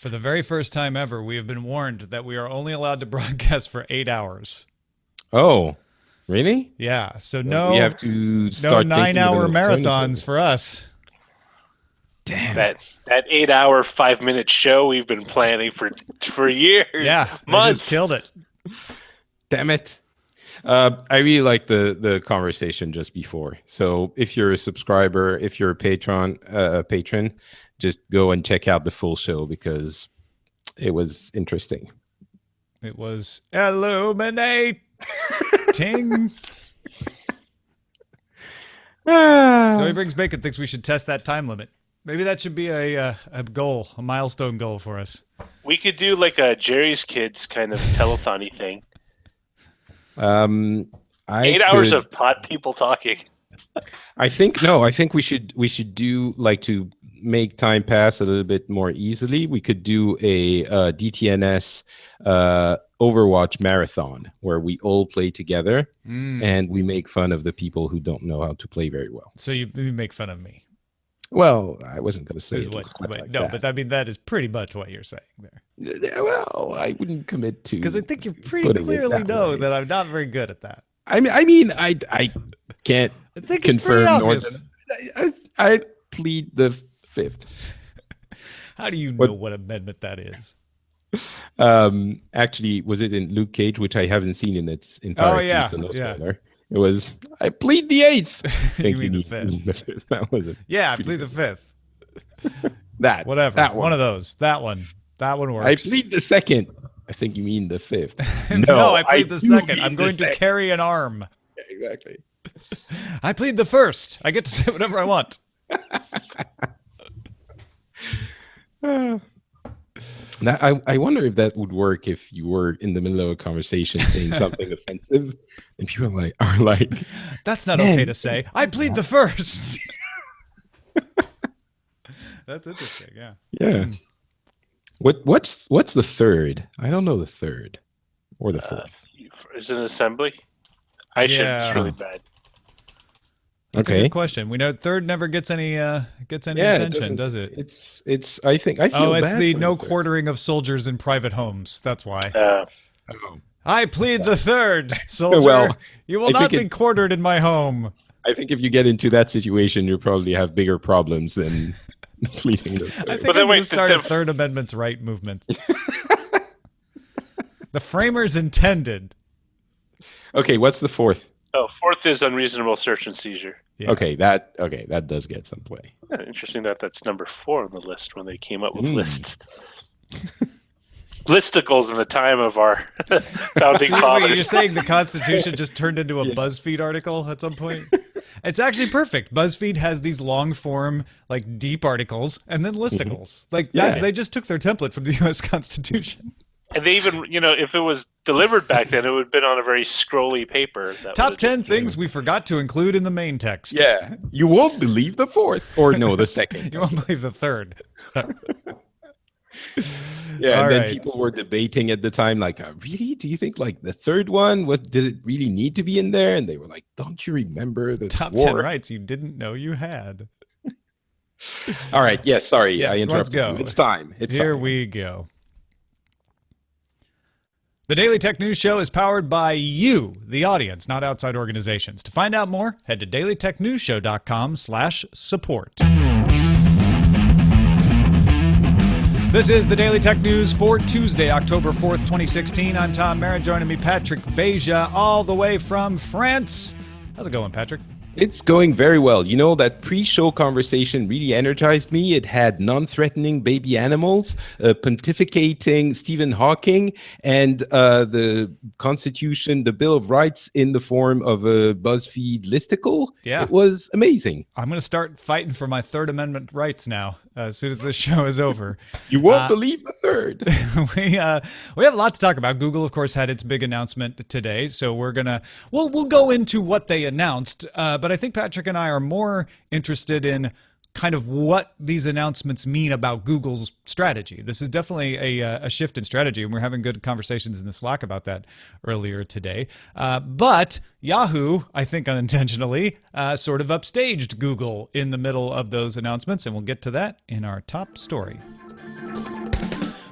For the very first time ever, we have been warned that we are only allowed to broadcast for 8 hours. Oh, really? Yeah. So We have to start no thinking of 9-hour an marathons alternative. for us. Damn. That 8-hour, 5-minute show we've been planning for years. Yeah. They months. just killed it. Damn it. I really like the conversation just before. So if you're a subscriber, if you're a patron, just go and check out the full show because it was interesting. It was illuminating. Zoe Briggs Bacon thinks we should test that time limit. Maybe that should be a goal, a milestone goal for us. We could do like a Jerry's Kids kind of telethon-y thing. 8 hours of pot people talking. I think we should do like to make time pass a little bit more easily. We could do a DTNS Overwatch marathon where we all play together and we make fun of the people who don't know how to play very well. So you make fun of me. Well, I wasn't going to say But I mean that is pretty much what you're saying there. Well, I wouldn't commit to because I think you pretty clearly know that I'm not very good at that. I can't I think confirm nor I plead the fifth. How do you know what amendment that is? Actually, was it in Luke Cage, which I haven't seen in its entirety? Oh yeah, so no spoiler. It was I plead the eighth. You mean the fifth? That was it. Yeah, I plead the fifth. Whatever. That one. One of those. That one works. I plead the second. I think you mean the fifth. No, I plead the second. I'm going to carry an arm. Yeah, exactly. I plead the first. I get to say whatever I want. Now, I wonder if that would work if you were in the middle of a conversation saying something offensive and people are like, that's not okay to say. I plead the first. That's interesting, yeah. Yeah. What's the third? I don't know the third or the fourth. Is it an assembly? I should. It's really bad. That's a good question. We know third never gets any attention, does it? It's. I feel. It's bad the for no the quartering of soldiers in private homes. That's why. Oh. I plead the third, soldier. Well, you will not be quartered in my home. I think if you get into that situation, you probably have bigger problems than pleading the third. I think I'm going to start a Third Amendment's right movement. The framers intended. Okay, what's the fourth? Oh, fourth is unreasonable search and seizure. Yeah. Okay, that does get some play. Yeah, interesting that's number 4 on the list when they came up with lists. Listicles in the time of our founding fathers. You're saying the Constitution just turned into a BuzzFeed article at some point? It's actually perfect. BuzzFeed has these long form, like deep articles, and then listicles. They just took their template from the U.S. Constitution. And they even, if it was delivered back then, it would have been on a very scrolly paper. Top 10 things we forgot to include in the main text. Yeah. You won't believe the fourth. Or no, the second. You won't believe the third. Yeah, and then people were debating at the time, like, really? Do you think like the third one did it really need to be in there? And they were like, don't you remember the top 10 rights you didn't know you had? All right. Yes. Sorry. Yes, I interrupted let's go. you. It's time. Here we go. The Daily Tech News Show is powered by you, the audience, not outside organizations. To find out more, head to dailytechnewsshow.com/support. This is the Daily Tech News for Tuesday, October 4th, 2016. I'm Tom Merritt. Joining me, Patrick Beja, all the way from France. How's it going, Patrick? It's going very well. You know, that pre-show conversation really energized me. It had non-threatening baby animals, pontificating Stephen Hawking, and the Constitution, the Bill of Rights in the form of a BuzzFeed listicle. Yeah. It was amazing. I'm going to start fighting for my Third Amendment rights now as soon as this show is over. You won't believe the third. We have a lot to talk about. Google, of course, had its big announcement today, so we'll go into what they announced. But I think Patrick and I are more interested in kind of what these announcements mean about Google's strategy. This is definitely a shift in strategy, and we're having good conversations in the Slack about that earlier today. But Yahoo, I think unintentionally, sort of upstaged Google in the middle of those announcements, and we'll get to that in our top story.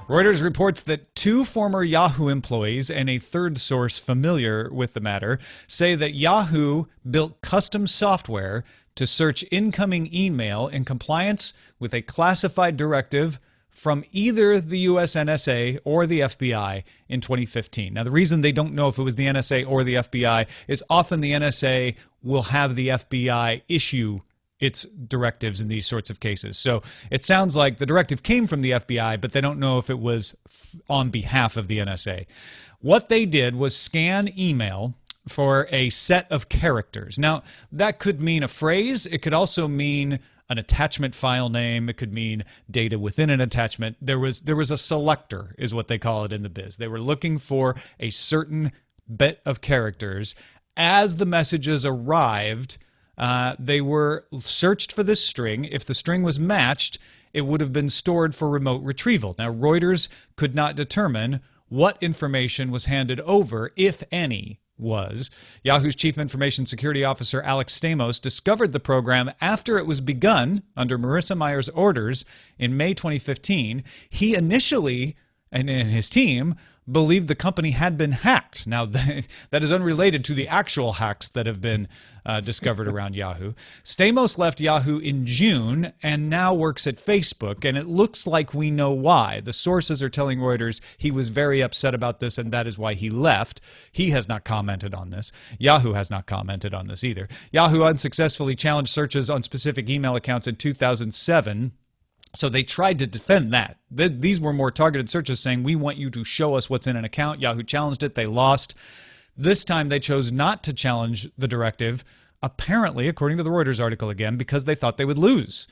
Reuters reports that 2 former Yahoo employees and a third source familiar with the matter say that Yahoo built custom software to search incoming email in compliance with a classified directive from either the US NSA or the FBI in 2015. Now, the reason they don't know if it was the NSA or the FBI is often the NSA will have the FBI issue its directives in these sorts of cases. So it sounds like the directive came from the FBI, but they don't know if it was on behalf of the NSA. What they did was scan email for a set of characters. Now, that could mean a phrase. It could also mean an attachment file name. It could mean data within an attachment. There was a selector, is what they call it in the biz. They were looking for a certain bit of characters. As the messages arrived, they were searched for this string. If the string was matched, it would have been stored for remote retrieval. Now, Reuters could not determine what information was handed over, if any, was. Yahoo's chief information security officer, Alex Stamos, discovered the program after it was begun under Marissa Mayer's orders in May 2015. He initially, and his team, believed the company had been hacked. Now, that is unrelated to the actual hacks that have been discovered around Yahoo. Stamos left Yahoo in June and now works at Facebook, and it looks like we know why. The sources are telling Reuters he was very upset about this, and that is why he left. He has not commented on this. Yahoo has not commented on this either. Yahoo unsuccessfully challenged searches on specific email accounts in 2007. So they tried to defend that. These were more targeted searches saying, we want you to show us what's in an account. Yahoo challenged it. They lost. This time they chose not to challenge the directive, apparently, according to the Reuters article again, because they thought they would lose.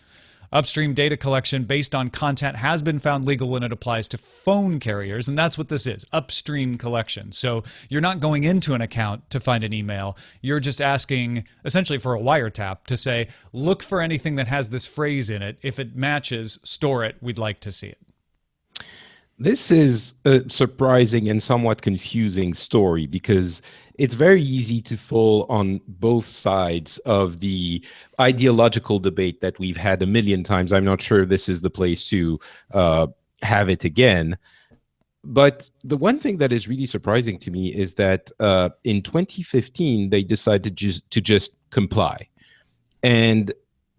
Upstream data collection based on content has been found legal when it applies to phone carriers, and that's what this is, upstream collection. So you're not going into an account to find an email. You're just asking essentially for a wiretap to say, look for anything that has this phrase in it. If it matches, store it. We'd like to see it. This is a surprising and somewhat confusing story because it's very easy to fall on both sides of the ideological debate that we've had a million times. I'm not sure this is the place to have it again. But the one thing that is really surprising to me is that in 2015, they decided to just comply. And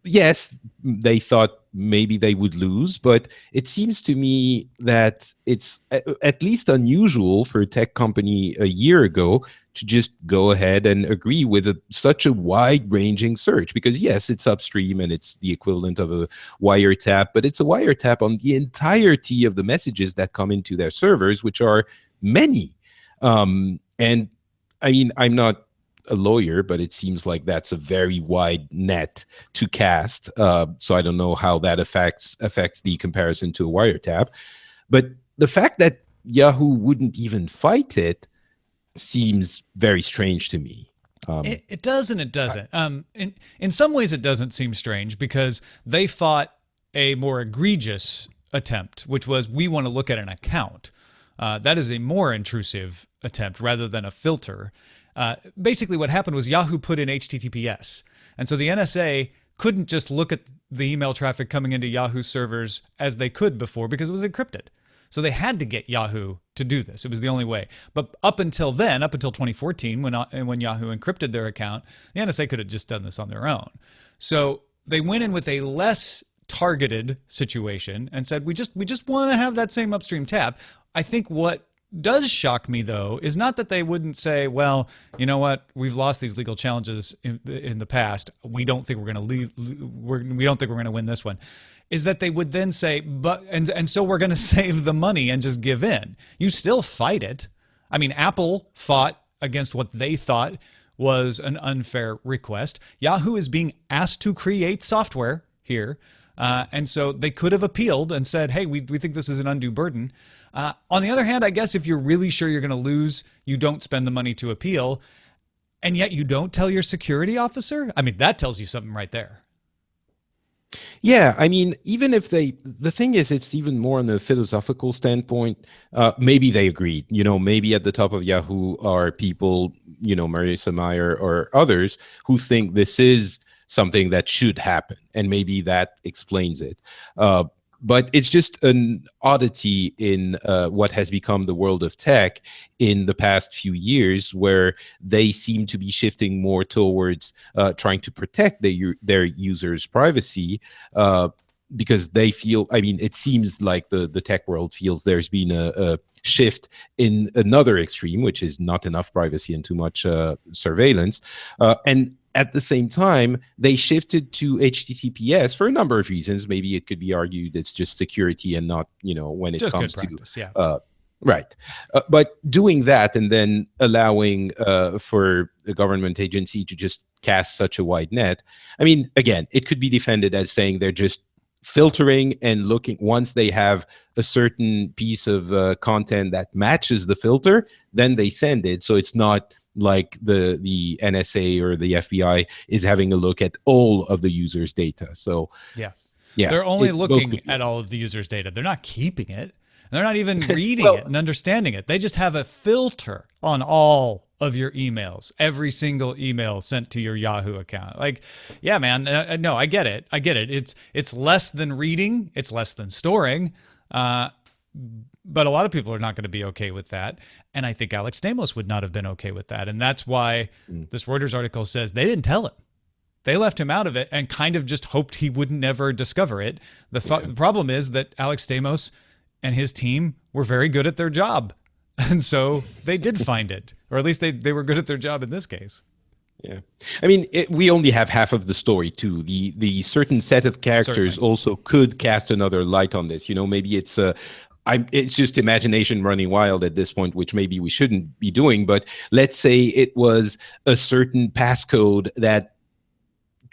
yes, they thought maybe they would lose, but it seems to me that it's at least unusual for a tech company a year ago to just go ahead and agree with such a wide-ranging search. Because yes, it's upstream and it's the equivalent of a wiretap, but it's a wiretap on the entirety of the messages that come into their servers, which are many. And I mean, I'm not a lawyer, but it seems like that's a very wide net to cast. So I don't know how that affects the comparison to a wiretap. But the fact that Yahoo wouldn't even fight it seems very strange to me. It does and it doesn't. In some ways, it doesn't seem strange because they fought a more egregious attempt, which was, we want to look at an account. That is a more intrusive attempt rather than a filter. Basically what happened was Yahoo put in HTTPS. And so the NSA couldn't just look at the email traffic coming into Yahoo servers as they could before because it was encrypted. So they had to get Yahoo to do this. It was the only way. But up until then, up until 2014, when Yahoo encrypted their account, the NSA could have just done this on their own. So they went in with a less targeted situation and said, we just want to have that same upstream tab. I think what does shock me, though, is not that they wouldn't say, well, you know what, we've lost these legal challenges in the past. We don't think we're going to we don't think we're going to win this one. Is that they would then say, but and so we're going to save the money and just give in. You still fight it. I mean, Apple fought against what they thought was an unfair request. Yahoo is being asked to create software here. And so they could have appealed and said, hey, we think this is an undue burden. On the other hand, I guess if you're really sure you're going to lose, you don't spend the money to appeal, and yet you don't tell your security officer? I mean, that tells you something right there. Yeah, I mean, even if the thing is, it's even more on a philosophical standpoint. Maybe they agreed. You know, maybe at the top of Yahoo are people, you know, Marissa Mayer or others who think this is something that should happen, and maybe that explains it. but it's just an oddity in what has become the world of tech in the past few years, where they seem to be shifting more towards trying to protect their users' privacy, because they feel, I mean, it seems like the tech world feels there's been a shift in another extreme, which is not enough privacy and too much surveillance. And at the same time, they shifted to HTTPS for a number of reasons. Maybe it could be argued it's just security and not, when it Just comes good practice, to yeah. right. But doing that and then allowing for the government agency to just cast such a wide net, I mean, again, it could be defended as saying they're just filtering and looking. Once they have a certain piece of content that matches the filter, then they send it. So it's not like the NSA or the FBI is having a look at all of the user's data. So yeah, yeah, they're only looking at all of the user's data. They're not keeping it. They're not even reading it and understanding it. They just have a filter on all of your emails, every single email sent to your Yahoo account. Like, yeah, man, no, I get it. I get it. It's less than reading. It's less than storing. But a lot of people are not going to be okay with that. And I think Alex Stamos would not have been okay with that. And that's why this Reuters article says they didn't tell him. They left him out of it and kind of just hoped he would never discover it. The problem is that Alex Stamos and his team were very good at their job. And so they did find it, or at least they were good at their job in this case. Yeah. I mean, we only have half of the story too. The certain set of characters Certainly also could cast another light on this. Maybe it's just imagination running wild at this point, which maybe we shouldn't be doing. But let's say it was a certain passcode that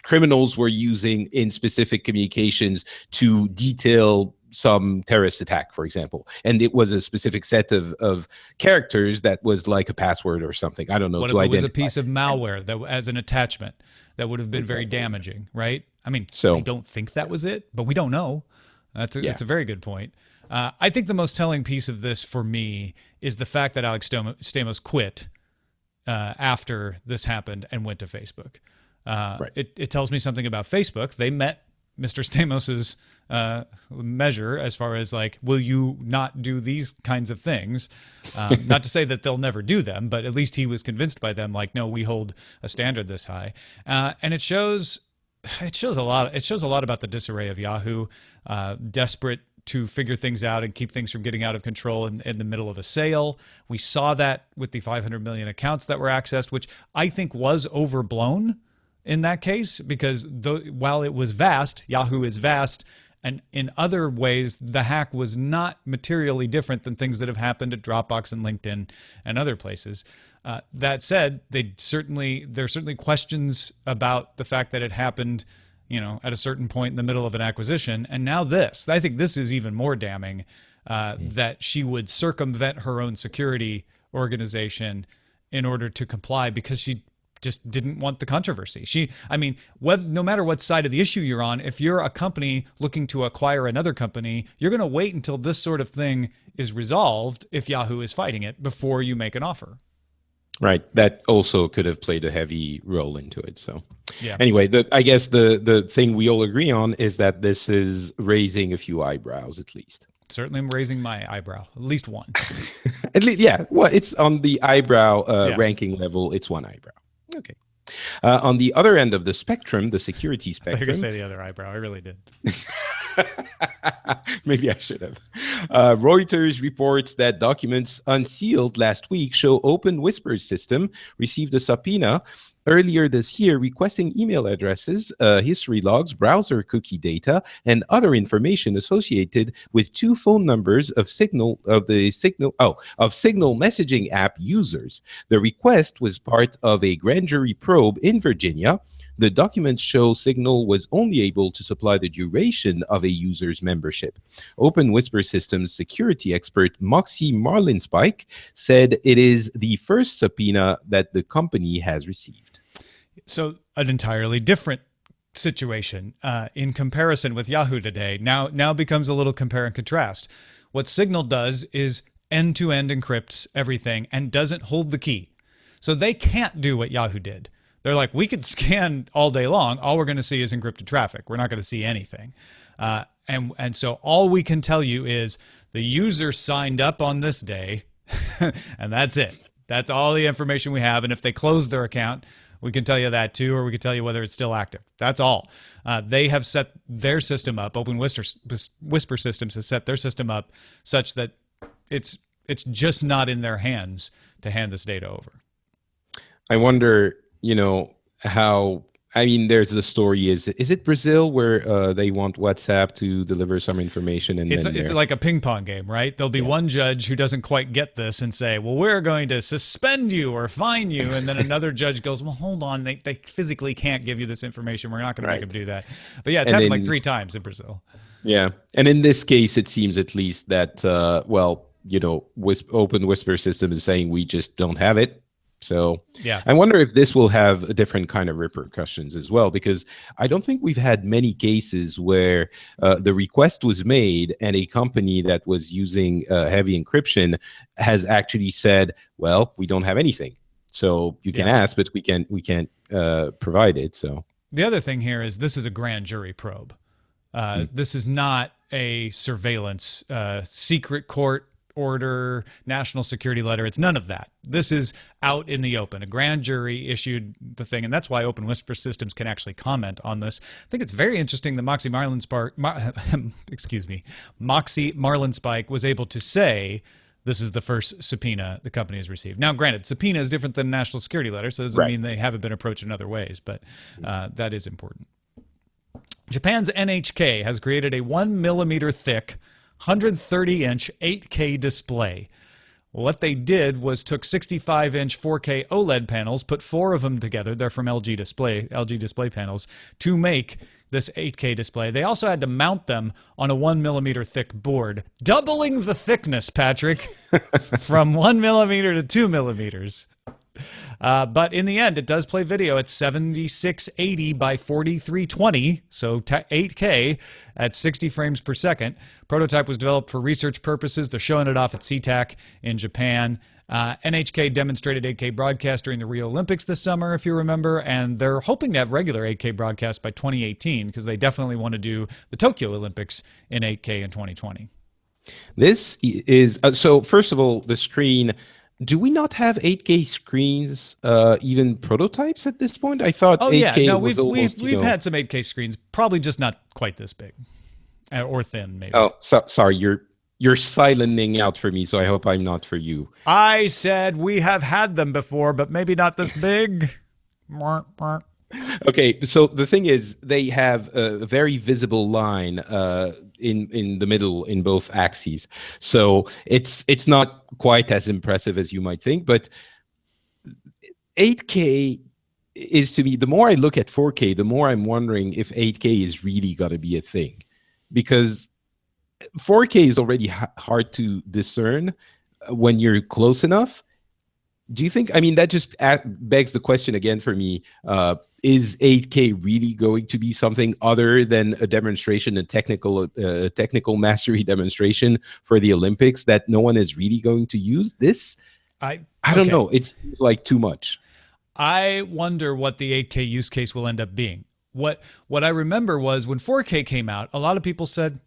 criminals were using in specific communications to detail some terrorist attack, for example. And it was a specific set of characters that was like a password or something. I don't know. What if it was a piece of malware that as an attachment that would have been very damaging, right? I mean, I don't think that was it, but we don't know. That's a very good point. I think the most telling piece of this for me is the fact that Alex Stamos quit after this happened and went to Facebook. Right. It tells me something about Facebook. They met Mr. Stamos's measure as far as like, will you not do these kinds of things? Not to say that they'll never do them, but at least he was convinced by them. Like, no, we hold a standard this high, and it shows a lot. It shows a lot about the disarray of Yahoo, desperate to figure things out and keep things from getting out of control in the middle of a sale. We saw that with the 500 million accounts that were accessed, which I think was overblown in that case, because while it was vast, Yahoo is vast, and in other ways, the hack was not materially different than things that have happened at Dropbox and LinkedIn and other places. That said, there's certainly questions about the fact that it happened, at a certain point in the middle of an acquisition. And now this, I think this is even more damning, that she would circumvent her own security organization in order to comply because she just didn't want the controversy. No matter what side of the issue you're on, if you're a company looking to acquire another company, you're going to wait until this sort of thing is resolved if Yahoo is fighting it before you make an offer. Right. That also could have played a heavy role into it. So yeah. Anyway, I guess the thing we all agree on is that this is raising a few eyebrows, at least. Certainly I'm raising my eyebrow, at least one. At least, yeah. Well, it's on the eyebrow ranking level. It's one eyebrow. Okay. On the other end of the spectrum, the security spectrum. I thought you were going to say the other eyebrow. I really did. Maybe I should have. Reuters reports that documents unsealed last week show Open Whisper's system received a subpoena earlier this year requesting email addresses, history logs, browser cookie data, and other information associated with two phone numbers of Signal messaging app users. The request was part of a grand jury probe in Virginia. The documents show Signal was only able to supply the duration of a user's membership. Open Whisper Systems security expert Moxie Marlinspike said it is the first subpoena that the company has received. So an entirely different situation in comparison with Yahoo today. Now becomes a little compare and contrast. What Signal does is end-to-end encrypts everything and doesn't hold the key. So they can't do what Yahoo did. They're like, we could scan all day long. All we're going to see is encrypted traffic. We're not going to see anything. And so all we can tell you is the user signed up on this day, and that's it. That's all the information we have. And if they close their account, we can tell you that too, or we can tell you whether it's still active. That's all. They have set their system up. Open Whisper Systems has set their system up such that it's just not in their hands to hand this data over. I wonder, how. I mean, there's the story. Is it Brazil where they want WhatsApp to deliver some information? And it's like a ping pong game, right? There'll be one judge who doesn't quite get this and say, well, we're going to suspend you or fine you. And then another judge goes, well, hold on. They physically can't give you this information. We're not going to make them do that. But yeah, it's happened like 3 times in Brazil. Yeah. And in this case, it seems at least that, Open Whisper System is saying we just don't have it. So yeah, I wonder if this will have a different kind of repercussions as well, because I don't think we've had many cases where the request was made and a company that was using heavy encryption has actually said, well, we don't have anything. So you can ask, but we can't provide it. So the other thing here is this is a grand jury probe. This is not a surveillance secret court order, national security letter. It's none of that. This is out in the open. A grand jury issued the thing, and that's why Open Whisper Systems can actually comment on this. I think it's very interesting that Moxie Marlinspike was able to say this is the first subpoena the company has received. Now, granted, subpoena is different than a national security letter, so it doesn't mean they haven't been approached in other ways, but that is important. Japan's NHK has created a 1 millimeter thick 130-inch 8K display. What they did was took 65-inch 4K OLED panels, put 4 of them together. They're from LG display panels, to make this 8K display. They also had to mount them on a 1 millimeter thick board, doubling the thickness, Patrick, from 1 millimeter to 2 millimeters. But in the end, it does play video at 7680 by 4320, so 8K at 60 frames per second. Prototype was developed for research purposes. They're showing it off at SeaTac in Japan. NHK demonstrated 8K broadcast during the Rio Olympics this summer, if you remember, and they're hoping to have regular 8K broadcast by 2018 because they definitely want to do the Tokyo Olympics in 8K in 2020. This is, so first of all, the screen... Do we not have 8K screens, even prototypes at this point? I thought 8K was almost, we've had some 8K screens, probably just not quite this big or thin, maybe. Oh, sorry, you're silencing out for me, so I hope I'm not for you. I said we have had them before, but maybe not this big. Okay, so the thing is, they have a very visible line in the middle in both axes. So it's not quite as impressive as you might think, but 8K is, to me, the more I look at 4K, the more I'm wondering if 8K is really going to be a thing, because 4K is already hard to discern when you're close enough. Do you think, I mean, that just begs the question again for me, is 8K really going to be something other than a demonstration, a technical mastery demonstration for the Olympics that no one is really going to use? This, I don't know. It's like too much. I wonder what the 8K use case will end up being. What I remember was when 4K came out, a lot of people said,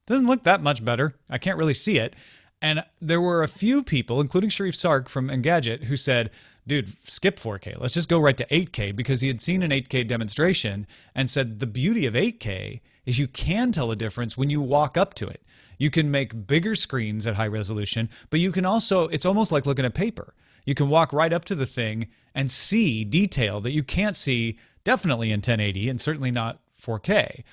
doesn't look that much better. I can't really see it. And there were a few people, including Sharif Sark from Engadget, who said, dude, skip 4K. Let's just go right to 8K, because he had seen an 8K demonstration and said the beauty of 8K is you can tell a difference when you walk up to it. You can make bigger screens at high resolution, but you can also, it's almost like looking at paper. You can walk right up to the thing and see detail that you can't see definitely in 1080 and certainly not 4K.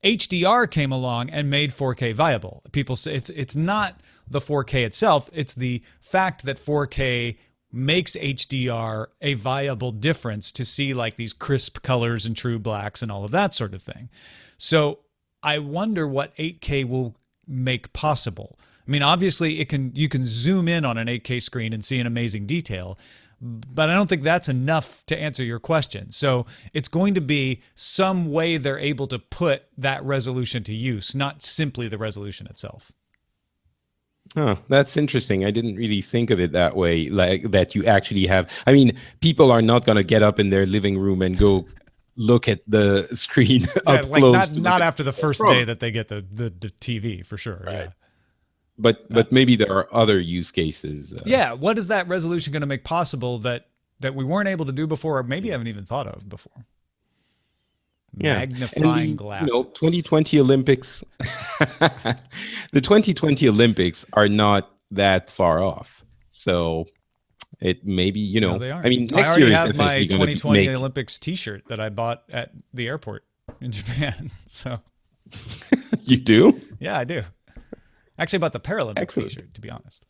HDR came along and made 4K viable. People say it's not the 4K itself, it's the fact that 4K makes HDR a viable difference to see like these crisp colors and true blacks and all of that sort of thing. So I wonder what 8K will make possible. I mean, obviously you can zoom in on an 8K screen and see an amazing detail, but I don't think that's enough to answer your question. So it's going to be some way they're able to put that resolution to use, not simply the resolution itself. Oh, that's interesting. I didn't really think of it that way, like that you actually have. I mean, people are not going to get up in their living room and go look at the screen up like close. not after the first day that they get the TV for sure. Right. Yeah. But maybe there are other use cases. Yeah. What is that resolution going to make possible that we weren't able to do before, or maybe haven't even thought of before? Yeah. Magnifying glass. 2020 Olympics. The 2020 Olympics are not that far off. So it maybe, No, they aren't. I mean, next I already year have is my definitely 2020 Olympics T-shirt that I bought at the airport in Japan. So you do? Yeah, I do. Actually, I bought the Paralympics T-shirt, to be honest.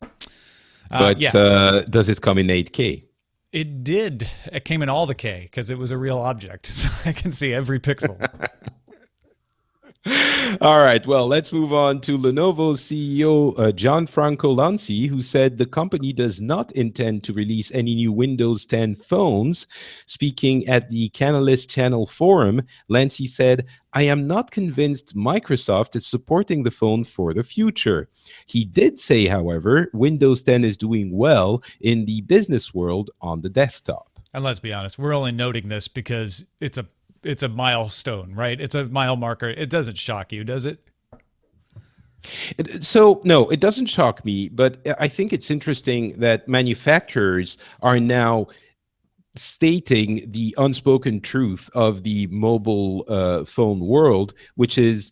But does it come in 8K? It did. It came in all the K because it was a real object, so I can see every pixel. All right. Well, let's move on to Lenovo's CEO, Gianfranco Lanci, who said the company does not intend to release any new Windows 10 phones. Speaking at the Canalys Channel Forum, Lanci said, "I am not convinced Microsoft is supporting the phone for the future." He did say, however, Windows 10 is doing well in the business world on the desktop. And let's be honest, we're only noting this because it's a milestone, right? It's a mile marker. It doesn't shock you, does it? So, no, it doesn't shock me, but I think it's interesting that manufacturers are now stating the unspoken truth of the mobile phone world, which is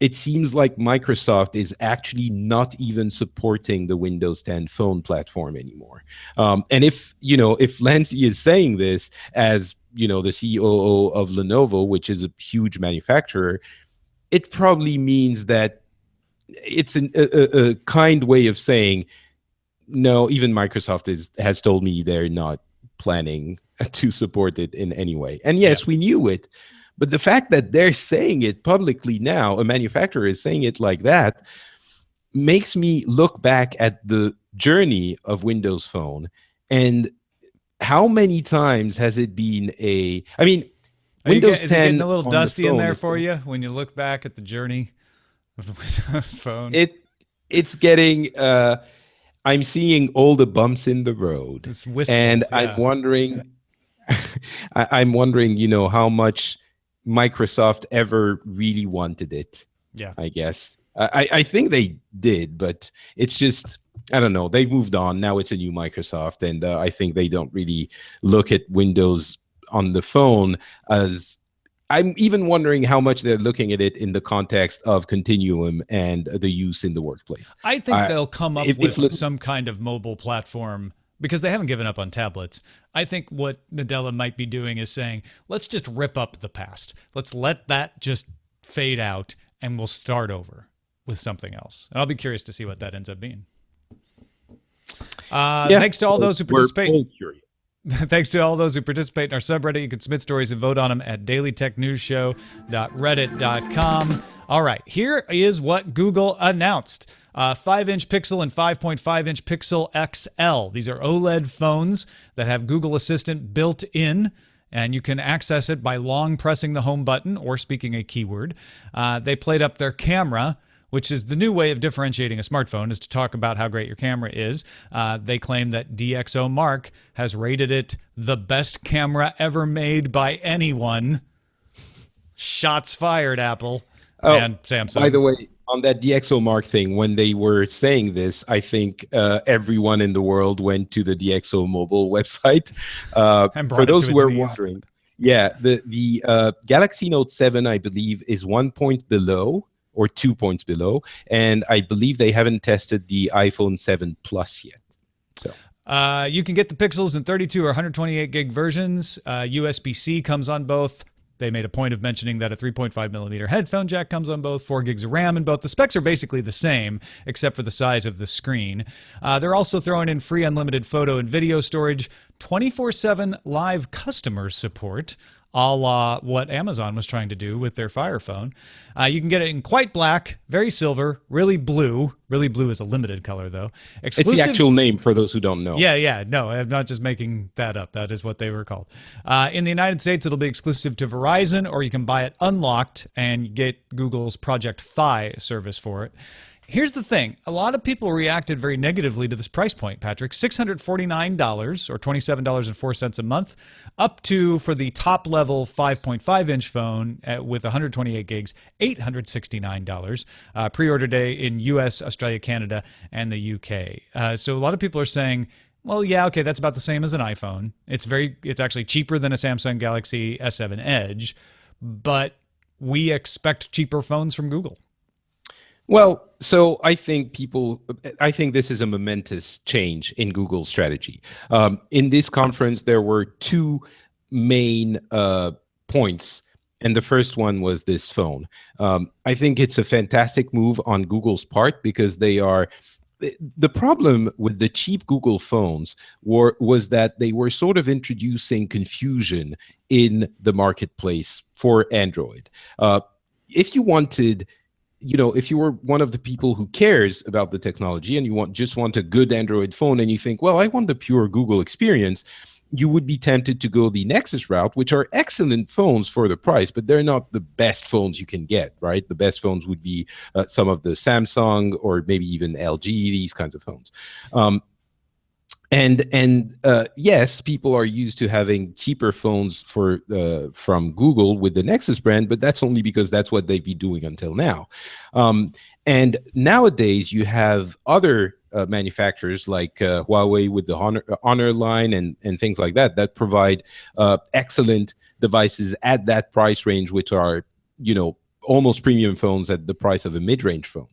it seems like Microsoft is actually not even supporting the Windows 10 phone platform anymore. And if Lanci is saying this as, the COO of Lenovo, which is a huge manufacturer, it probably means that it's a kind way of saying, no, even Microsoft has told me they're not planning to support it in any way. And yes, we knew it. But the fact that they're saying it publicly now, a manufacturer is saying it like that, makes me look back at the journey of Windows Phone and how many times has it been Windows 10 is it getting a little dusty in there for you when you look back at the journey of the Windows Phone? It's getting I'm seeing all the bumps in the road. It's wistful, and I'm wondering I'm wondering, how much Microsoft ever really wanted it. Yeah, I guess. I think they did, but it's just, I don't know. They've moved on. Now it's a new Microsoft, and I think they don't really look at Windows on the phone as, I'm even wondering how much they're looking at it in the context of Continuum and the use in the workplace. I think they'll come up with some kind of mobile platform, because they haven't given up on tablets. I think what Nadella might be doing is saying, let's just rip up the past. Let's let that just fade out, and we'll start over with something else. And I'll be curious to see what that ends up being. Thanks to all those who participate. Thanks to all those who participate in our subreddit. You can submit stories and vote on them at dailytechnewsshow.reddit.com. All right, here is what Google announced. 5-inch Pixel and 5.5-inch Pixel XL. These are OLED phones that have Google Assistant built in, and you can access it by long pressing the home button or speaking a keyword. They played up their camera, which is the new way of differentiating a smartphone, is to talk about how great your camera is. They claim that DxOMark has rated it the best camera ever made by anyone. Shots fired, Apple and Samsung. By the way, on that DxOMark thing, when they were saying this, I think everyone in the world went to the DxO mobile website. For those who are wondering, the Galaxy Note 7, I believe, is 1 point below or 2 points below, and I believe they haven't tested the iPhone 7 Plus yet. So you can get the Pixels in 32 or 128 gig versions. USB-C comes on both. They made a point of mentioning that a 3.5 millimeter headphone jack comes on both, 4 gigs of RAM in both. The specs are basically the same, except for the size of the screen. They're also throwing in free unlimited photo and video storage, 24/7 live customer support, a la what Amazon was trying to do with their Fire Phone. You can get it in quite black, very silver, really blue. Really blue is a limited color, though. Exclusive, it's the actual name for those who don't know. Yeah. No, I'm not just making that up. That is what they were called. In the United States, it'll be exclusive to Verizon, or you can buy it unlocked and get Google's Project Fi service for it. Here's the thing. A lot of people reacted very negatively to this price point, Patrick. $649 or $27.04 a month, up to, for the top level 5.5-inch phone with 128 gigs, $869. Pre-order day in US, Australia, Canada, and the UK. So a lot of people are saying, well, yeah, okay, that's about the same as an iPhone. It's actually cheaper than a Samsung Galaxy S7 Edge, but we expect cheaper phones from Google. Well, so I think this is a momentous change in Google's strategy. In this conference, there were two main points, and the first one was this phone. I think it's a fantastic move on Google's part because the problem with the cheap Google phones was that they were sort of introducing confusion in the marketplace for Android. If you wanted, if you were one of the people who cares about the technology and you just want a good Android phone and you think, well, I want the pure Google experience, you would be tempted to go the Nexus route, which are excellent phones for the price, but they're not the best phones you can get, right? The best phones would be some of the Samsung or maybe even LG, these kinds of phones. Yes, people are used to having cheaper phones from Google with the Nexus brand, but that's only because that's what they've been doing until now. And nowadays, you have other manufacturers like Huawei with the Honor line and things like that provide excellent devices at that price range, which are almost premium phones at the price of a mid-range phone.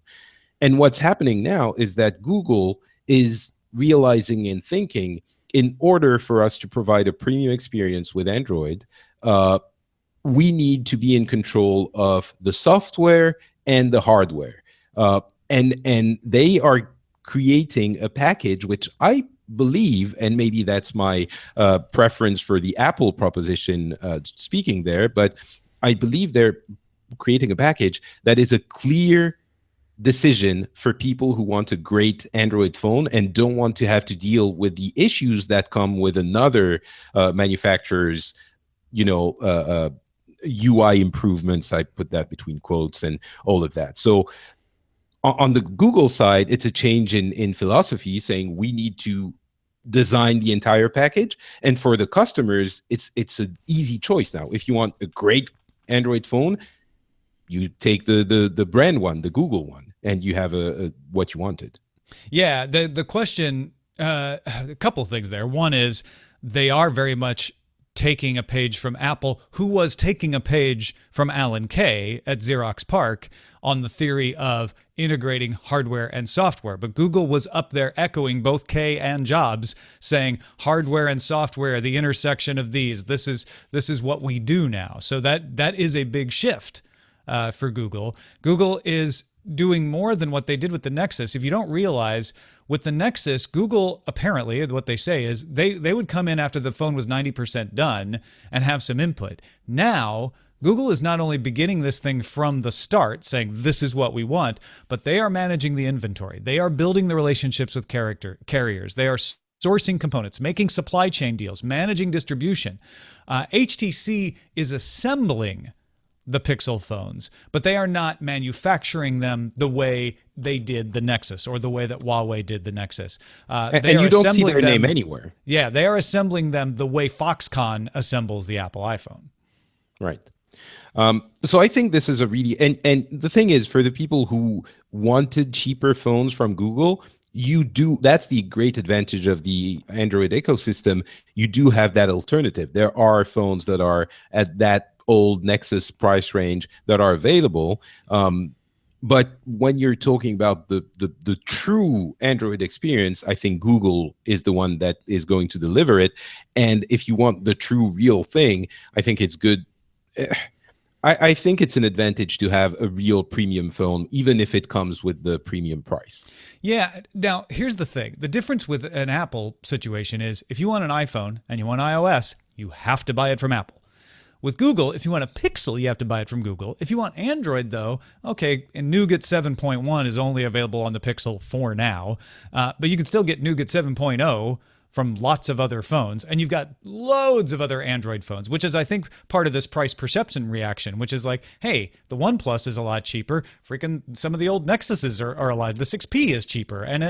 And what's happening now is that Google is realizing and thinking, in order for us to provide a premium experience with Android, we need to be in control of the software and the hardware. And they are creating a package which I believe, and maybe that's my preference for the Apple proposition speaking there, but I believe they're creating a package that is a clear decision for people who want a great Android phone and don't want to have to deal with the issues that come with another manufacturer's, UI improvements. I put that between quotes and all of that. So on the Google side, it's a change in philosophy, saying we need to design the entire package. And for the customers, it's an easy choice now. If you want a great Android phone, you take the brand one, the Google one, and you have what you wanted. Yeah, the question, a couple things there. One is they are very much taking a page from Apple, who was taking a page from Alan Kay at Xerox PARC on the theory of integrating hardware and software. But Google was up there echoing both Kay and Jobs, saying hardware and software, the intersection of these, this is what we do now. So that is a big shift for Google. Google is doing more than what they did with the Nexus. If you don't realize, with the Nexus, Google, apparently, what they say is they would come in after the phone was 90% done and have some input. Now, Google is not only beginning this thing from the start, saying this is what we want, but they are managing the inventory. They are building the relationships with carriers. They are sourcing components, making supply chain deals, managing distribution. HTC is assembling the Pixel phones, but they are not manufacturing them the way they did the Nexus or the way that Huawei did the Nexus. And you don't see their name anywhere. Yeah, they are assembling them the way Foxconn assembles the Apple iPhone. Right. So I think this is a really, and the thing is, for the people who wanted cheaper phones from Google, that's the great advantage of the Android ecosystem. You do have that alternative. There are phones that are at that old Nexus price range that are available. But when you're talking about the true Android experience, I think Google is the one that is going to deliver it. And if you want the true real thing, I think it's good. I think it's an advantage to have a real premium phone, even if it comes with the premium price. Yeah. Now, here's the thing. The difference with an Apple situation is if you want an iPhone and you want iOS, you have to buy it from Apple. With Google, if you want a Pixel, you have to buy it from Google. If you want Android, though, okay, and Nougat 7.1 is only available on the Pixel for now, but you can still get Nougat 7.0 from lots of other phones, and you've got loads of other Android phones, which is, I think, part of this price perception reaction, which is like, hey, the OnePlus is a lot cheaper. Freaking some of the old Nexuses are a lot. The 6P is cheaper. And,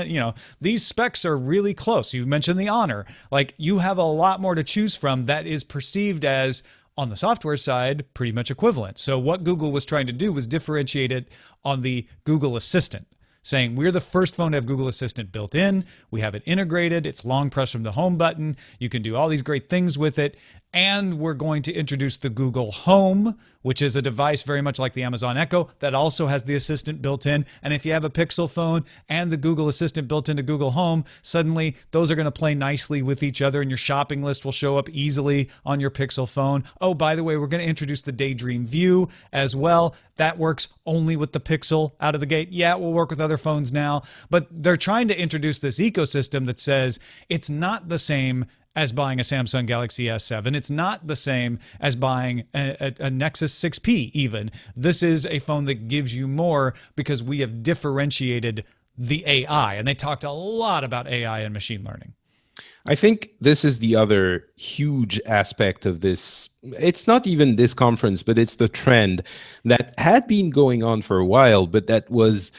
these specs are really close. You mentioned the Honor. Like, you have a lot more to choose from that is perceived as, on the software side, pretty much equivalent. So what Google was trying to do was differentiate it on the Google Assistant, saying we're the first phone to have Google Assistant built in. We have it integrated. It's long press from the home button. You can do all these great things with it. And we're going to introduce the Google Home, which is a device very much like the Amazon Echo that also has the Assistant built in. And if you have a Pixel phone and the Google Assistant built into Google Home, suddenly those are going to play nicely with each other and your shopping list will show up easily on your Pixel phone. Oh, by the way, we're going to introduce the Daydream View as well. That works only with the Pixel out of the gate. Yeah, it will work with other phones now, but they're trying to introduce this ecosystem that says it's not the same as buying a Samsung Galaxy S7. It's not the same as buying a Nexus 6P even. This is a phone that gives you more because we have differentiated the AI. And they talked a lot about AI and machine learning. I think this is the other huge aspect of this. It's not even this conference, but it's the trend that had been going on for a while, but that was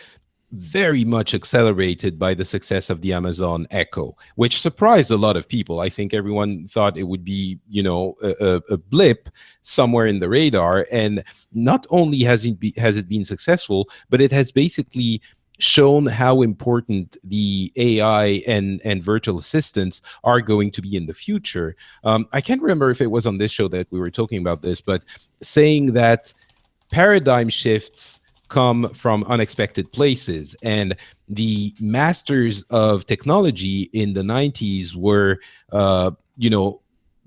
very much accelerated by the success of the Amazon Echo, which surprised a lot of people. I think everyone thought it would be, a blip somewhere in the radar. And not only has it been successful, but it has basically shown how important the AI and virtual assistants are going to be in the future. I can't remember if it was on this show that we were talking about this, but saying that paradigm shifts come from unexpected places, and the masters of technology in the 90s were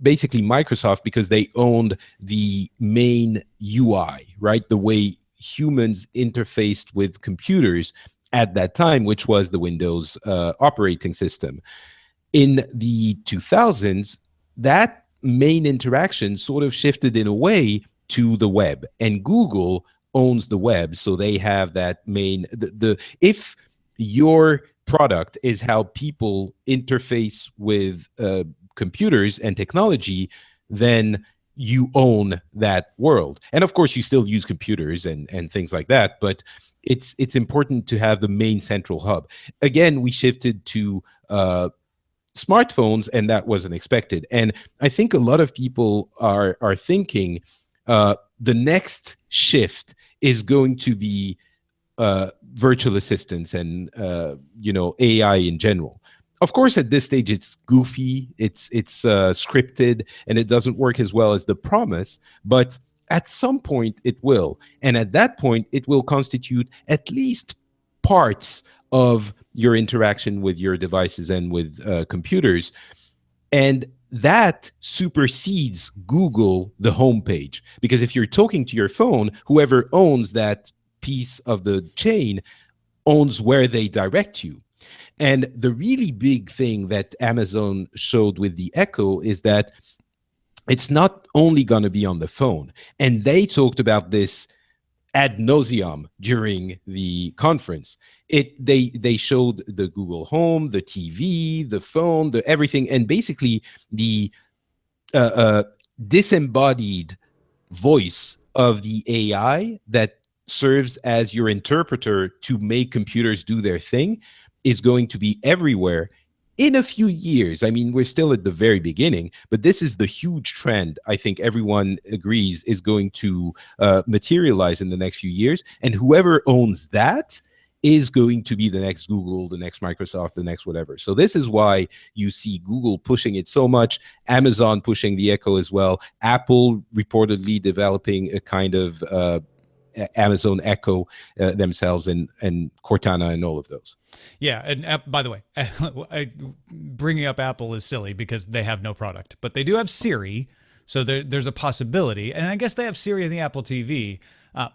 basically Microsoft, because they owned the main UI, right? The way humans interfaced with computers at that time, which was the Windows operating system. In the 2000s, that main interaction sort of shifted in a way to the web, and Google owns the web, so they have that main if your product is how people interface with computers and technology, then you own that world. And of course you still use computers and things like that, but it's important to have the main central hub. Again, we shifted to smartphones, and that wasn't expected. And I think a lot of people are thinking the next shift is going to be virtual assistants and AI in general. Of course, at this stage, it's goofy, it's scripted, and it doesn't work as well as the promise. But at some point, it will, and at that point, it will constitute at least parts of your interaction with your devices and with computers, and that supersedes Google, the homepage. Because if you're talking to your phone, whoever owns that piece of the chain owns where they direct you. And the really big thing that Amazon showed with the Echo is that it's not only going to be on the phone. And they talked about this ad nauseum during the conference. They showed the Google Home, the TV, the phone, the everything, and basically the disembodied voice of the AI that serves as your interpreter to make computers do their thing is going to be everywhere in a few years. I mean, we're still at the very beginning, but this is the huge trend I think everyone agrees is going to materialize in the next few years. And whoever owns that is going to be the next Google, the next Microsoft, the next whatever. So this is why you see Google pushing it so much, Amazon pushing the Echo as well, Apple reportedly developing a kind of Amazon Echo themselves, and Cortana and all of those. Yeah, and by the way, bringing up Apple is silly because they have no product, but they do have Siri, so there's a possibility. And I guess they have Siri in the Apple TV.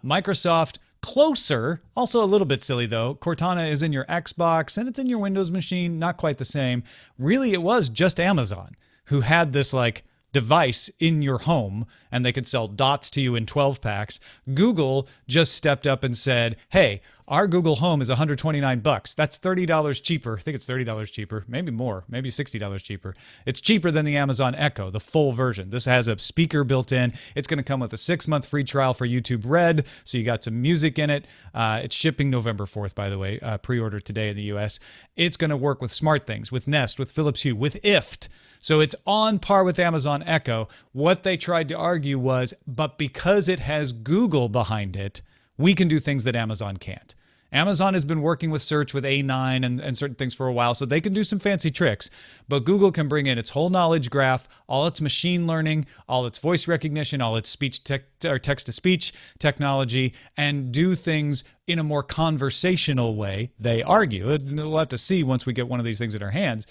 Microsoft, closer, also a little bit silly though. Cortana is in your Xbox and it's in your Windows machine, not quite the same. Really, it was just Amazon who had this like device in your home, and they could sell dots to you in 12 packs. Google just stepped up and said, hey, our Google Home is $129. That's $30 cheaper. I think it's $30 cheaper, maybe more, maybe $60 cheaper. It's cheaper than the Amazon Echo, the full version. This has a speaker built in. It's going to come with a 6-month free trial for YouTube Red, so you got some music in it. It's shipping November 4th, by the way. Pre-order today in the US. It's going to work with SmartThings, with Nest, with Philips Hue, with IFT. So it's on par with Amazon Echo. What they tried to argue was, but because it has Google behind it, we can do things that Amazon can't. Amazon has been working with search with A9 and certain things for a while, so they can do some fancy tricks. But Google can bring in its whole knowledge graph, all its machine learning, all its voice recognition, all its text-to-speech technology, and do things in a more conversational way, they argue. We'll have to see once we get one of these things in our hands.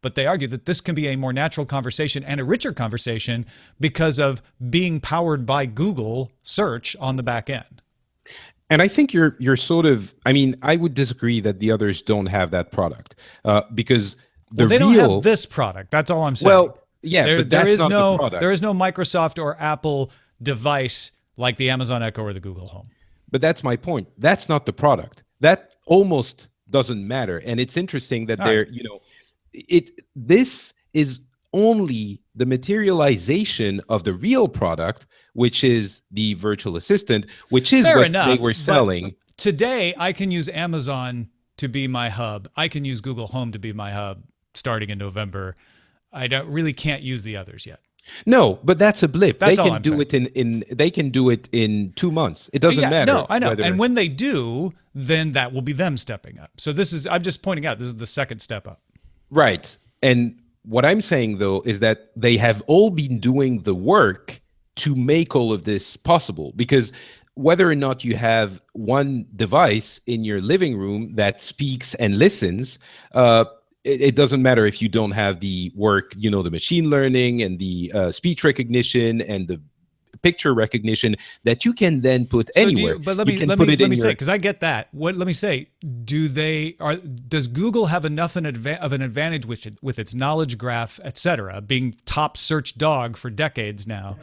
But they argue that this can be a more natural conversation and a richer conversation because of being powered by Google search on the back end. And I think you're sort of, I mean, I would disagree that the others don't have that product because they don't have this product. That's all I'm saying. Well, yeah, but that's not the product. There is no Microsoft or Apple device like the Amazon Echo or the Google Home. But that's my point. That's not the product. That almost doesn't matter. And it's interesting that this is only the materialization of the real product, which is the virtual assistant, which is what they were selling. Today, I can use Amazon to be my hub. I can use Google Home to be my hub starting in November. I really can't use the others yet. No, but that's a blip. That's they can do saying. They can do it in 2 months. It doesn't matter. No, I know. And when they do, then that will be them stepping up. So I'm just pointing out, this is the second step up. Right. And what I'm saying, though, is that they have all been doing the work to make all of this possible. Because whether or not you have one device in your living room that speaks and listens, it doesn't matter if you don't have the work, the machine learning and the speech recognition and the picture recognition that you can then put anywhere. But let me say, because I get that. Let me say, does Google have enough of an advantage with its knowledge graph, et cetera, being top search dog for decades now,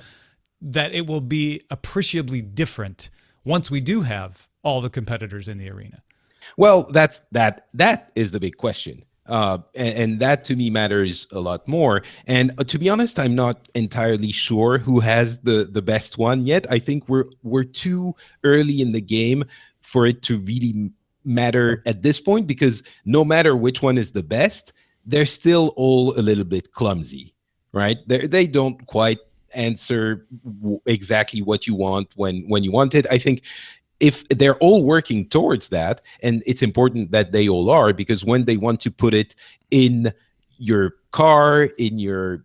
that it will be appreciably different once we do have all the competitors in the arena? Well, that is the big question. And that to me matters a lot more. And to be honest, I'm not entirely sure who has the best one yet. I think we're too early in the game for it to really matter at this point, because no matter which one is the best, they're still all a little bit clumsy, right? They don't quite answer exactly what you want when you want it. I think if they're all working towards that, and it's important that they all are, because when they want to put it in your car, in your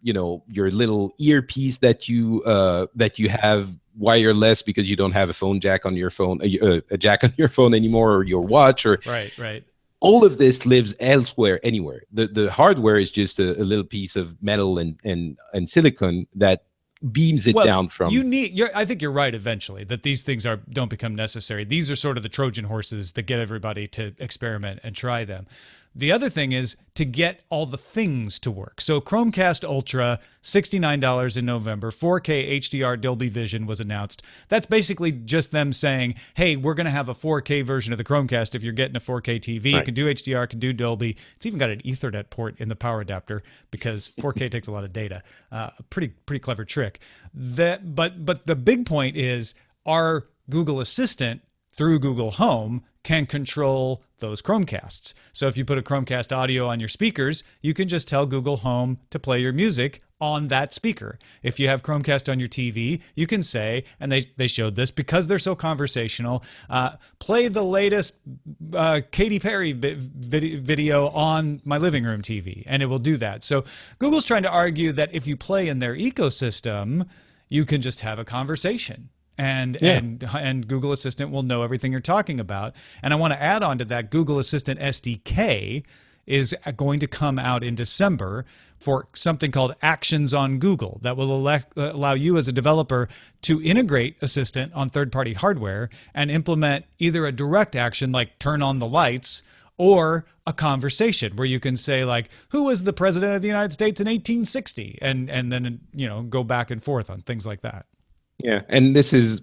little earpiece that you have wireless because you don't have a phone jack on your phone, a jack on your phone anymore, or your watch, or right. All of this lives elsewhere, anywhere. The hardware is just a little piece of metal and silicon that beams it down from. I think you're right eventually that these things don't become necessary. These are sort of the Trojan horses that get everybody to experiment and try them. The other thing is to get all the things to work. So Chromecast Ultra, $69 in November, 4K HDR Dolby Vision was announced. That's basically just them saying, hey, we're going to have a 4K version of the Chromecast if you're getting a 4K TV. Right. It can do HDR, it can do Dolby. It's even got an Ethernet port in the power adapter because 4K takes a lot of data. Pretty clever trick. But the big point is our Google Assistant through Google Home can control those Chromecasts. So if you put a Chromecast audio on your speakers, you can just tell Google Home to play your music on that speaker. If you have Chromecast on your TV, you can say, and they showed this because they're so conversational, play the latest Katy Perry video on my living room TV, and it will do that. So Google's trying to argue that if you play in their ecosystem, you can just have a conversation. And Google Assistant will know everything you're talking about. And I want to add on to that, Google Assistant SDK is going to come out in December for something called Actions on Google that will allow you as a developer to integrate Assistant on third-party hardware and implement either a direct action like turn on the lights, or a conversation where you can say, like, who was the president of the United States in 1860? And then, go back and forth on things like that. Yeah, and this is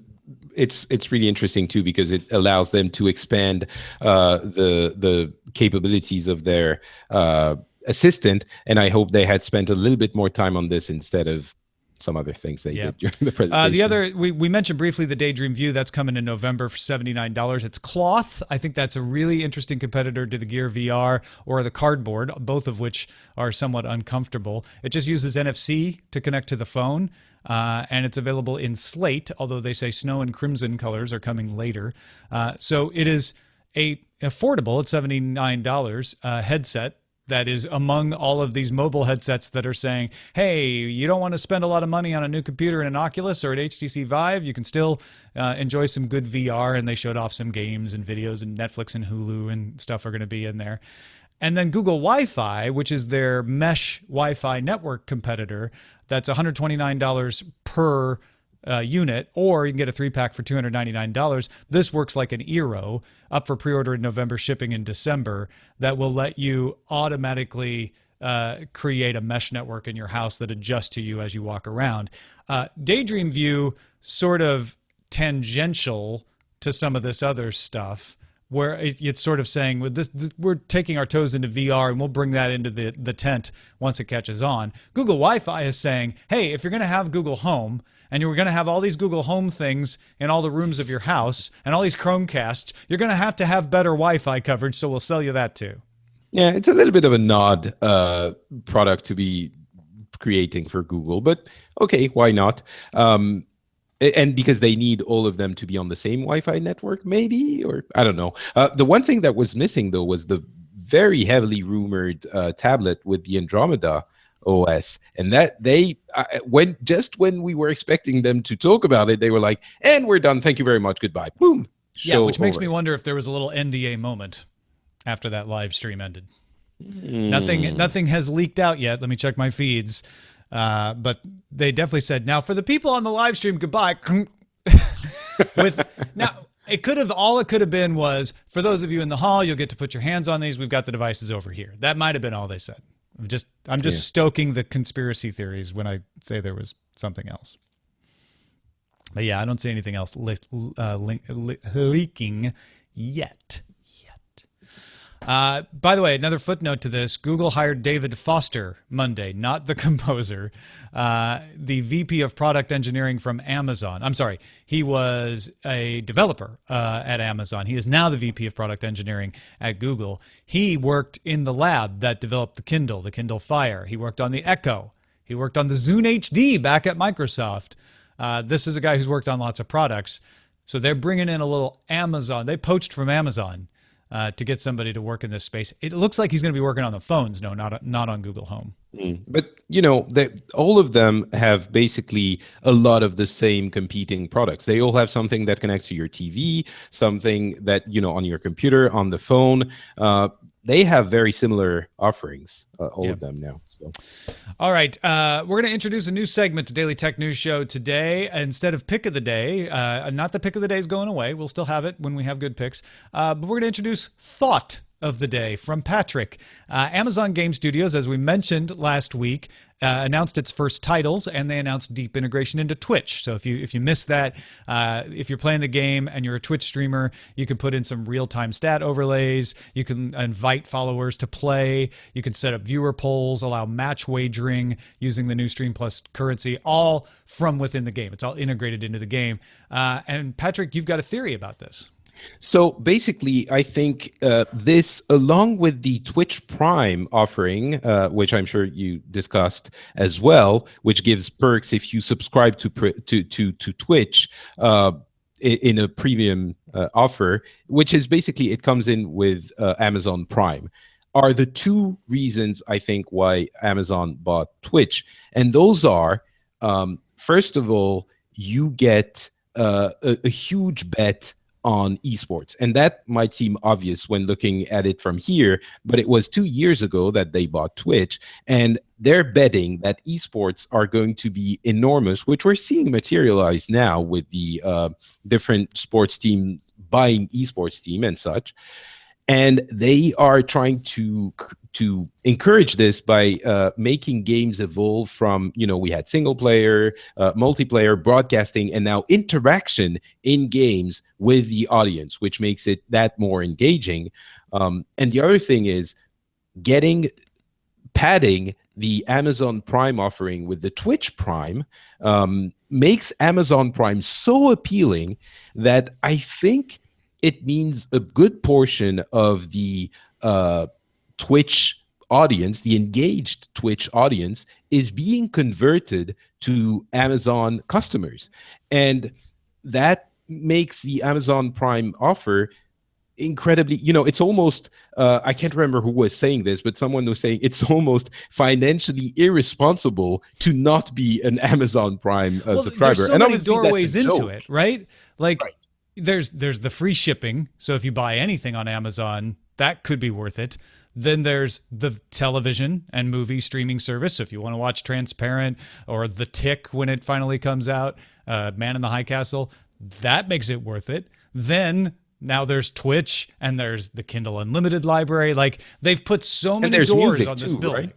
it's really interesting too, because it allows them to expand the capabilities of their assistant, and I hope they had spent a little bit more time on this instead of some other things they did during the presentation. The other, we mentioned briefly the Daydream View. That's coming in November for $79. It's cloth. I think that's a really interesting competitor to the Gear VR or the Cardboard, both of which are somewhat uncomfortable. It just uses NFC to connect to the phone, and it's available in slate, although they say snow and crimson colors are coming later. So it is a affordable, at $79 headset that is among all of these mobile headsets that are saying, hey, you don't want to spend a lot of money on a new computer and an Oculus or an HTC Vive. You can still enjoy some good VR. And they showed off some games and videos, and Netflix and Hulu and stuff are going to be in there. And then Google Wi-Fi, which is their mesh Wi-Fi network competitor, that's $129 per unit, or you can get a 3-pack for $299. This works like an Eero, up for pre-order in November, shipping in December, that will let you automatically create a mesh network in your house that adjusts to you as you walk around. Daydream View, sort of tangential to some of this other stuff, where it's sort of saying, well, we're taking our toes into VR and we'll bring that into the tent once it catches on. Google Wi-Fi is saying, hey, if you're going to have Google Home, and you're going to have all these Google Home things in all the rooms of your house and all these Chromecasts, you're going to have better Wi-Fi coverage, so we'll sell you that too. Yeah, it's a little bit of a nod product to be creating for Google, but okay, why not? And because they need all of them to be on the same Wi-Fi network, maybe, or I don't know. The one thing that was missing, though, was the very heavily rumored tablet with the Andromeda OS, and that when we were expecting them to talk about it, they were like, and we're done, thank you very much, goodbye, boom. Yeah, which makes me wonder if there was a little NDA moment after that live stream ended. Nothing has leaked out yet. Let me check my feeds, but they definitely said, now for the people on the live stream, goodbye. Now it could have been was, for those of you in the hall, you'll get to put your hands on these, we've got the devices over here. That might have been all they said. I'm just stoking the conspiracy theories when I say there was something else. But yeah, I don't see anything else leaking yet. By the way, another footnote to this, Google hired David Foster Monday, not the composer, the VP of product engineering from Amazon. I'm sorry, he was a developer at Amazon. He is now the VP of product engineering at Google. He worked in the lab that developed the Kindle Fire. He worked on the Echo. He worked on the Zune HD back at Microsoft. This is a guy who's worked on lots of products. So they're bringing in a little Amazon. They poached from Amazon to get somebody to work in this space. It looks like he's going to be working on the phones, not on Google Home. But, all of them have basically a lot of the same competing products. They all have something that connects to your TV, something that, on your computer, on the phone. They have very similar offerings, all of them now. So, all right, we're going to introduce a new segment to Daily Tech News Show today. Instead of Pick of the Day, not the Pick of the Day is going away. We'll still have it when we have good picks. But we're going to introduce Thought of the Day from Patrick. Amazon Game Studios, as we mentioned last week, announced its first titles, and they announced deep integration into Twitch. So if you missed that, if you're playing the game and you're a Twitch streamer, you can put in some real-time stat overlays. You can invite followers to play. You can set up viewer polls, allow match wagering using the new Stream Plus currency, all from within the game. It's all integrated into the game. And Patrick, you've got a theory about this. So basically, I think this, along with the Twitch Prime offering, which I'm sure you discussed as well, which gives perks if you subscribe to Twitch in a premium offer, which is basically it comes in with Amazon Prime, are the two reasons I think why Amazon bought Twitch. And those are, first of all, you get a huge bet on esports. And that might seem obvious when looking at it from here, but it was 2 years ago that they bought Twitch, and they're betting that esports are going to be enormous, which we're seeing materialize now with the different sports teams buying esports team and such. And they are trying to encourage this by making games evolve from, we had single player, multiplayer, broadcasting, and now interaction in games with the audience, which makes it that more engaging. And the other thing is padding the Amazon Prime offering with the Twitch Prime makes Amazon Prime so appealing that I think it means a good portion of the Twitch audience, the engaged Twitch audience, is being converted to Amazon customers. And that makes the Amazon Prime offer incredibly, it's almost, I can't remember who was saying this, but someone was saying it's almost financially irresponsible to not be an Amazon Prime subscriber. There's so and many doorways into it, right? Like, right. There's the free shipping. So if you buy anything on Amazon, that could be worth it. Then there's the television and movie streaming service. So if you want to watch Transparent or The Tick when it finally comes out, Man in the High Castle, that makes it worth it. Then now there's Twitch and there's the Kindle Unlimited library. Like, they've put so many doors on this building. Right?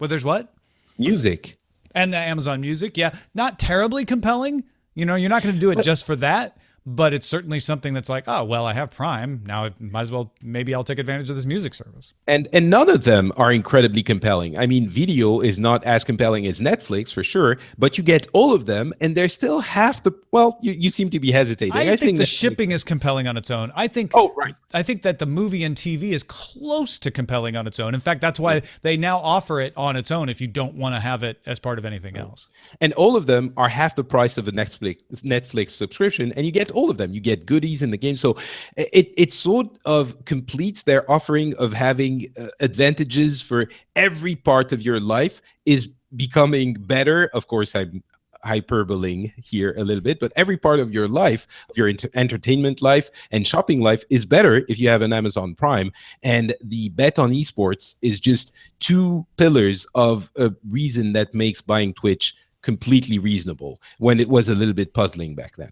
Well, there's what? Music. And the Amazon Music. Yeah. Not terribly compelling. You're not going to do it just for that. But it's certainly something that's like, oh, well, I have Prime. Now I might as well, maybe I'll take advantage of this music service. And none of them are incredibly compelling. I mean, video is not as compelling as Netflix, for sure, but you get all of them, and they're still half the, well, you seem to be hesitating. I think the shipping is compelling on its own. I think that the movie and TV is close to compelling on its own. In fact, that's why they now offer it on its own if you don't want to have it as part of anything else. And all of them are half the price of a Netflix subscription, and you get all of them. You get goodies in the game. So it sort of completes their offering of having advantages for every part of your life is becoming better. Of course, I'm hyperboling here a little bit, but every part of your life, of your entertainment life and shopping life, is better if you have an Amazon Prime. And the bet on esports is just two pillars of a reason that makes buying Twitch completely reasonable when it was a little bit puzzling back then.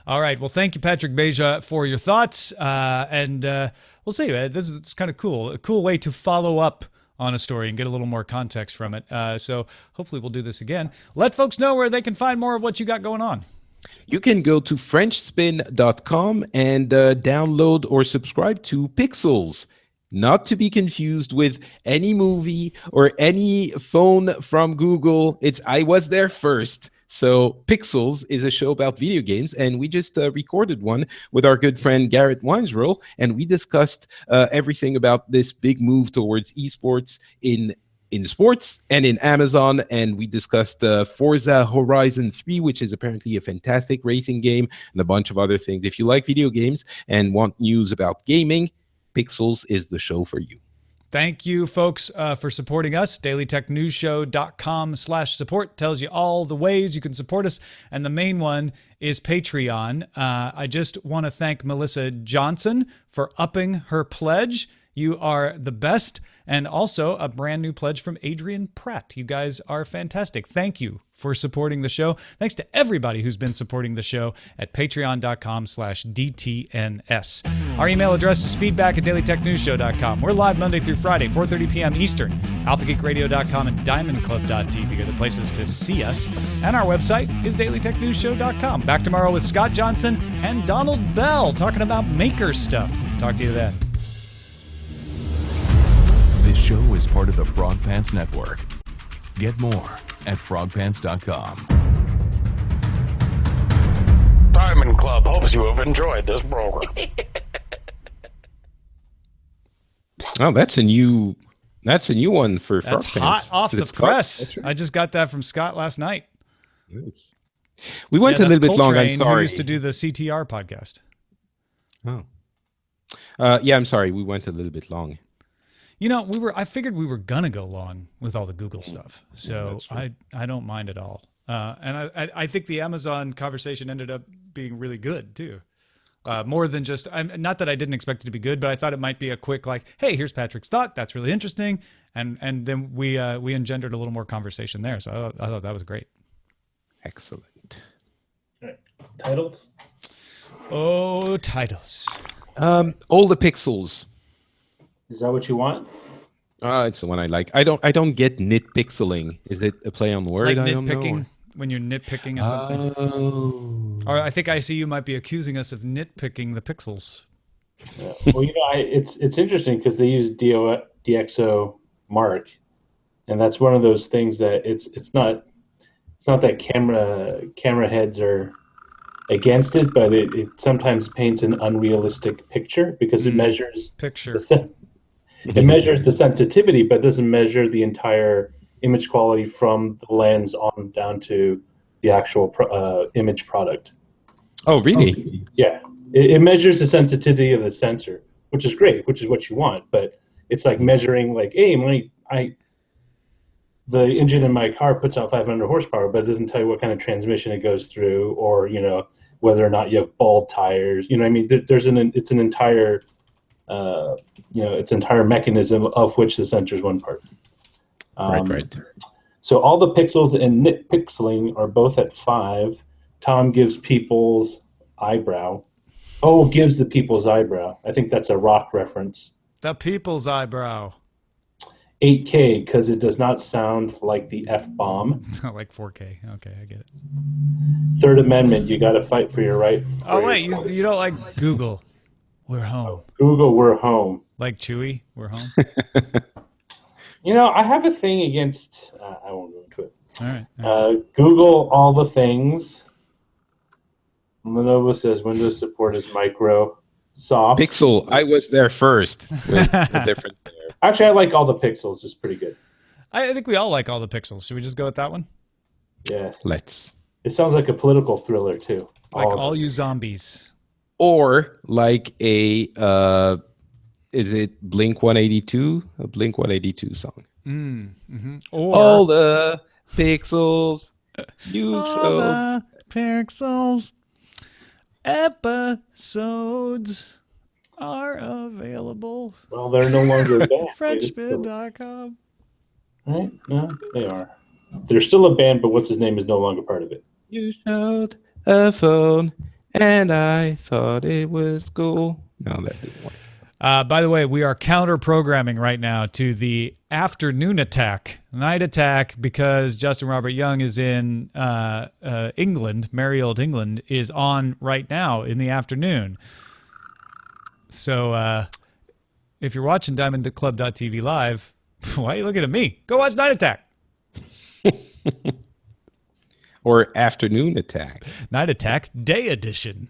All right. Well, thank you, Patrick Beja, for your thoughts. And we'll see. This is kind of cool. A cool way to follow up on a story and get a little more context from it. So hopefully we'll do this again. Let folks know where they can find more of what you got going on. You can go to FrenchSpin.com and download or subscribe to Pixels. Not to be confused with any movie or any phone from Google. I was there first. So Pixels is a show about video games, and we just recorded one with our good friend Garrett Weinzroll, and we discussed everything about this big move towards esports in sports and in Amazon, and we discussed Forza Horizon 3, which is apparently a fantastic racing game, and a bunch of other things. If you like video games and want news about gaming, Pixels is the show for you. Thank you, folks, for supporting us. DailyTechNewsShow.com/support tells you all the ways you can support us. And the main one is Patreon. I just want to thank Melissa Johnson for upping her pledge. You are the best. And also a brand new pledge from Adrian Pratt. You guys are fantastic. Thank you for supporting the show. Thanks to everybody who's been supporting the show at patreon.com/DTNS. Our email address is feedback@dailytechnewsshow.com. We're live Monday through Friday, 4:30 p.m. Eastern. AlphaGeekRadio.com and DiamondClub.tv are the places to see us. And our website is dailytechnewsshow.com. Back tomorrow with Scott Johnson and Donald Bell talking about maker stuff. Talk to you then. This show is part of the Frog Pants Network. Get more at frogpants.com. Diamond Club hopes you have enjoyed this program. Oh, that's a new one for Frog That's Pants. hot off the press. Right. I just got that from Scott last night. Nice. We went a little bit long. I'm sorry. Who used to do the CTR podcast. Oh. Yeah, I'm sorry. We went a little bit long. I figured we were gonna go long with all the Google stuff, so I don't mind at all. And I think the Amazon conversation ended up being really good too. More than just, not that I didn't expect it to be good, but I thought it might be a quick like, hey, here's Patrick's thought. That's really interesting, and then we engendered a little more conversation there. So I thought that was great. Excellent. All right. Titles. Oh, titles. All the pixels. Is that what you want? It's the one I like. I don't get nitpixeling. Is it a play on word? Like I don't know. nitpicking, when you're nitpicking at something. Oh. Or I think ICU might be accusing us of nitpicking the pixels. Yeah. Well, it's interesting because they use DxO Mark, and that's one of those things that it's not that camera heads are against it, but it sometimes paints an unrealistic picture because it measures Picture. it measures the sensitivity, but doesn't measure the entire image quality from the lens on down to the actual image product. Oh, really? Yeah, it measures the sensitivity of the sensor, which is great, which is what you want. But it's like measuring, like, hey, the engine in my car puts out 500 horsepower, but it doesn't tell you what kind of transmission it goes through, or whether or not you have bald tires. You know what I mean? It's an entire its entire mechanism of which the sensor is one part. Right. So all the pixels and nitpixeling are both at 5. Tom gives people's eyebrow. Oh, gives the people's eyebrow. I think that's a rock reference. The people's eyebrow. 8K because it does not sound like the F-bomb. Like 4K. Okay, I get it. Third Amendment, you got to fight for your right. Oh, wait, you don't like Google. We're home. Google, we're home. Like Chewy, we're home. I have a thing against. I won't go into it. All right. Google all the things. Lenovo says Windows support is Microsoft. Pixel. I was there first with a different there. Actually, I like all the pixels. It's pretty good. I think we all like all the pixels. Should we just go with that one? Yes. Let's. It sounds like a political thriller too. Like all you zombies. Or like a is it Blink 182? A Blink 182 song. Mm-hmm. Or all the pixels you all chose. the pixels episodes are available. Well, they're no longer banned. Frenchman.com. Right? No, they are. They're still a band, but what's his name is no longer part of it. You showed a phone, and I thought it was cool. No, that didn't work. By the way, we are counter-programming right now to the afternoon attack, night attack, because Justin Robert Young is in England, merry old England, is on right now in the afternoon. So if you're watching DiamondClub.tv live, why are you looking at me? Go watch Night Attack. Or Afternoon Attack. Night Attack Day Edition.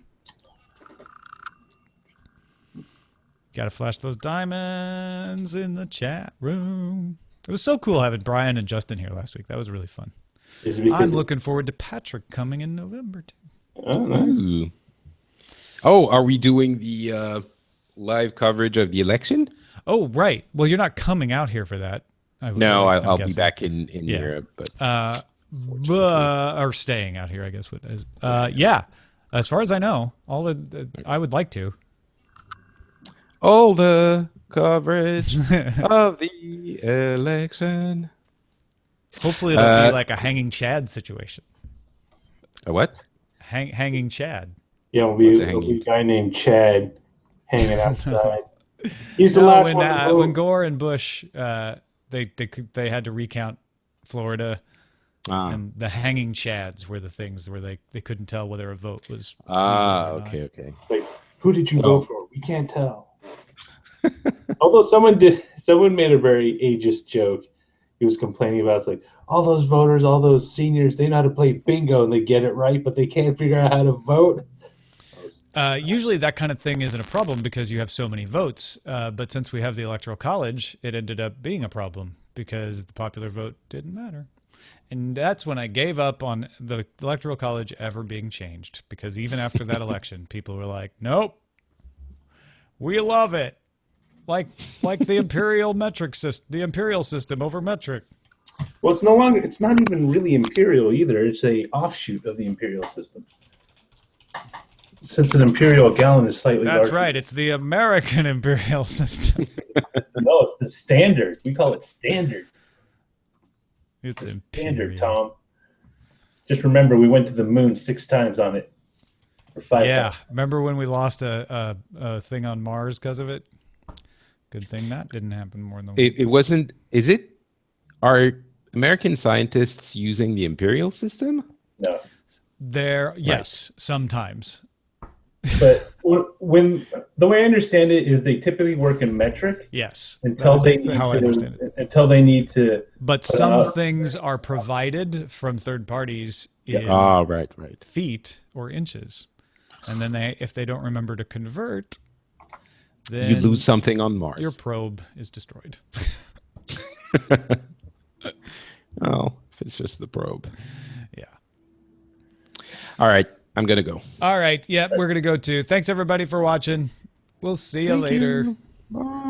Got to flash those diamonds in the chat room. It was so cool having Brian and Justin here last week. That was really fun. I'm looking forward to Patrick coming in November, too. Oh, nice. Ooh. Oh, are we doing the live coverage of the election? Oh, right. Well, you're not coming out here for that. No, I'll be back in Europe. But or staying out here, I guess. Yeah. As far as I know, I would like to. All the coverage of the election. Hopefully it'll be like a hanging Chad situation. A what? Hanging Chad. Yeah, it'll be a guy named Chad hanging outside. He's the last one. When Gore and Bush, they had to recount Florida, and the hanging Chads were the things where they couldn't tell whether a vote was. Okay. Like, who did you vote for? We can't tell. Although someone made a very ageist joke. He was complaining about, it's like, all those voters, all those seniors, they know how to play bingo and they get it right, but they can't figure out how to vote. Usually that kind of thing isn't a problem because you have so many votes. But since we have the Electoral College, it ended up being a problem because the popular vote didn't matter. And that's when I gave up on the Electoral College ever being changed, because even after that election, people were like, nope, we love it. Like the imperial metric system, the imperial system over metric. Well, it's not even really imperial either. It's a offshoot of the imperial system. Since an imperial gallon is slightly larger. That's right. It's the American imperial system. No, it's the standard. We call it standard. It's standard, Tom. Just remember, we went to the moon 6 times on it. or 5 Yeah, pounds. remember when we lost a thing on Mars because of it? Good thing that didn't happen more than It wasn't. Is it? Are American scientists using the imperial system? No. There, yes, sometimes. But when the way I understand it is they typically work in metric Yes, until that they is need how I understand it. to But put some out- things are provided from third parties in Right. feet or inches, and then if they don't remember to convert, then You lose something on Mars. your probe is destroyed. Oh, if it's just the probe. Yeah. All right, I'm gonna go. All right. Yep, we're gonna go too. Thanks everybody for watching. We'll see you later. Bye.